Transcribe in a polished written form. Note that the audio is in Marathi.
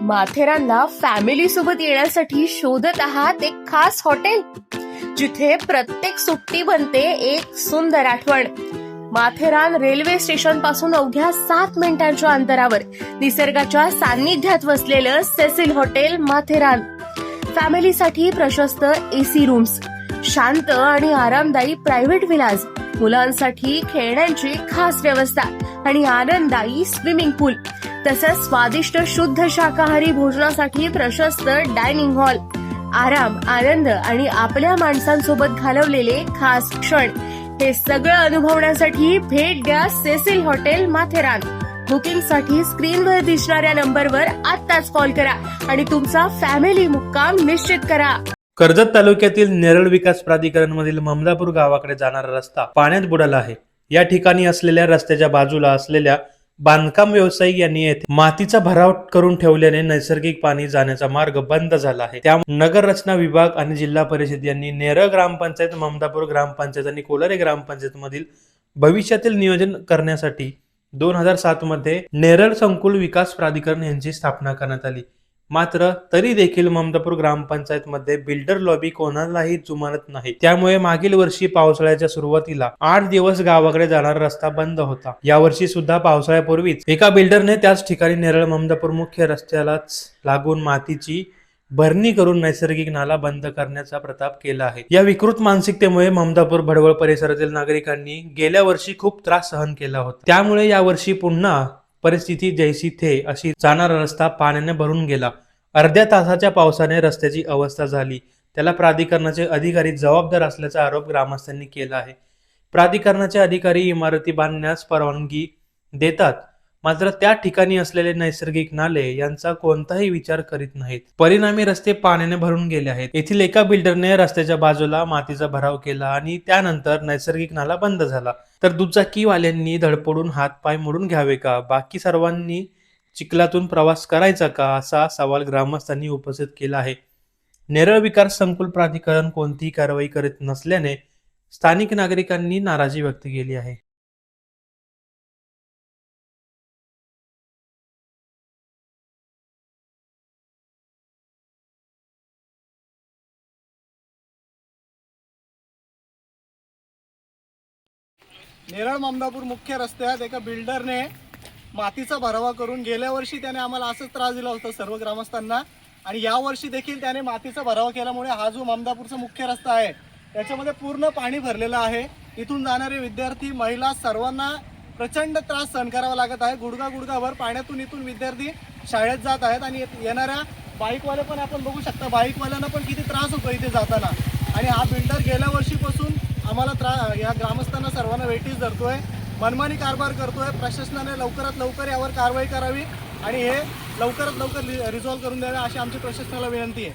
माथेरानला फॅमिली सोबत येण्यासाठी शोधत आहात एक खास हॉटेल, जिथे प्रत्येक सुट्टी बनते एक सुंदर आठवण. माथेरान रेल्वे स्टेशन पासून अवघ्या 7 मिनिटांच्या अंतरावर निसर्गाच्या सान्निध्यात वसलेलं सेसिल हॉटेल माथेरान. फॅमिलीसाठी प्रशस्त एसी रूम्स, शांत आणि आरामदायी प्रायव्हेट विलाज, मुलांसाठी खेळण्यांची खास व्यवस्था आणि आनंददायी स्विमिंग पूल, तसंच स्वादिष्ट शुद्ध शाकाहारी भोजनासाठी प्रशस्त डायनिंग हॉल. आराम, आनंद आणि आपल्या माणसांसोबत घालवलेले खास क्षण हे सगळं अनुभवण्यासाठी भेट द्या सेसिल हॉटेल माथेरान. बुकिंगसाठी स्क्रीनवर दिसणाऱ्या नंबरवर आत्ताच कॉल करा आणि तुमचा फॅमिली मुक्काम निश्चित करा. कर्जत तालुक्यातील नेरळ विकास प्राधिकरण मधील ममदापूर गावाकडे जाणारा रस्ता पाण्यात बुडाला आहे. या ठिकाणी असलेल्या रस्त्याच्या बाजूला असलेल्या बांधकाम व्यावसायिक यांनी येथे मातीचा भराव करून ठेवल्याने नैसर्गिक पाणी जाण्याचा मार्ग बंद झाला आहे. त्यामुळे नगर रचना विभाग आणि जिल्हा परिषद यांनी नेरळ ग्रामपंचायत, ममदापूर ग्रामपंचायत आणि कोलारे ग्रामपंचायत मधील भविष्यातील नियोजन करण्यासाठी 2007 मध्ये नेरळ संकुल विकास प्राधिकरण यांची स्थापना करण्यात आली. मात्र तरी देखील ममदापूर ग्रामपंचायत मध्ये बिल्डर लॉबी कोणालाही जुमानत नाही. त्यामुळे मागील वर्षी पावसाळ्याच्या सुरुवातीला 8 दिवस गावाकडे जाणारा रस्ता बंद होता. यावर्षी सुद्धा पावसाळ्यापूर्वीच एका बिल्डरने त्याच ठिकाणी नेरळ ममदापूर मुख्य रस्त्यालाच लागून मातीची भरणी करून नैसर्गिक नाला बंद करण्याचा प्रताप केला आहे. या विकृत मानसिकतेमुळे ममदापूर भडवळ परिसरातील नागरिकांनी गेल्या वर्षी खूप त्रास सहन केला होता. त्यामुळे यावर्षी पुन्हा परिस्थिती जैसी थे अशी जाणारा रस्ता पाण्याने भरून गेला. अर्ध्या तासाच्या पावसाने रस्त्याची अवस्था झाली. त्याला प्राधिकरणाचे अधिकारी जबाबदार असल्याचा आरोप ग्रामस्थांनी केला आहे. प्राधिकरणाचे अधिकारी इमारती बांधण्यास परवानगी देतात, मात्र त्या ठिकाणी असलेले नैसर्गिक नाले यांचा कोणताही विचार करीत नाहीत. परिणामी रस्ते पाण्याने भरून गेले आहेत. येथील एका बिल्डरने रस्त्याच्या बाजूला मातीचा भराव केला आणि त्यानंतर नैसर्गिक नाला बंद झाला. तर दुचाकीवाल्यांनी धडपडून हातपाय मोडून घ्यावे का? बाकी सर्वांनी चिखलातून प्रवास करायचा का? असा सवाल ग्रामस्थांनी उपस्थित केला आहे. नेरळ विकास संकुल प्राधिकरण कोणतीही कारवाई करीत नसल्याने स्थानिक नागरिकांनी नाराजी व्यक्त केली आहे. नेरळ ममदापूर मुख्य रस्त्यात एका बिल्डरने मातीचा भरावा करून गेल्या वर्षी त्याने आम्हाला असंच त्रास दिला होता सर्व ग्रामस्थांना, आणि या वर्षी देखील त्याने मातीचा भरावा केल्यामुळे हा जो ममदापूरचा मुख्य रस्ता आहे त्याच्यामध्ये पूर्ण पाणी भरलेलं आहे. इथून जाणारे विद्यार्थी, महिला सर्वांना प्रचंड त्रास सहन करावा लागत आहे. गुडघाभर पाण्यातून इथून विद्यार्थी शाळेत जात आहेत आणि येणाऱ्या बाईकवाले पण आपण बघू शकता, बाईकवाल्यांना पण किती त्रास होतो इथे जाताना. आणि हा बिल्डर गेल्या वर्षीपासून आम्हाला या ग्रामस्थांना सर्वांना वेटीस धरतोय, मनमानी कारभार करतोय. प्रशासनाने लवकरात लवकर यावर कारवाई करावी आणि हे लवकरात लवकर रिझॉल्व्ह करून द्यावे अशी आमची प्रशासनाला विनंती आहे.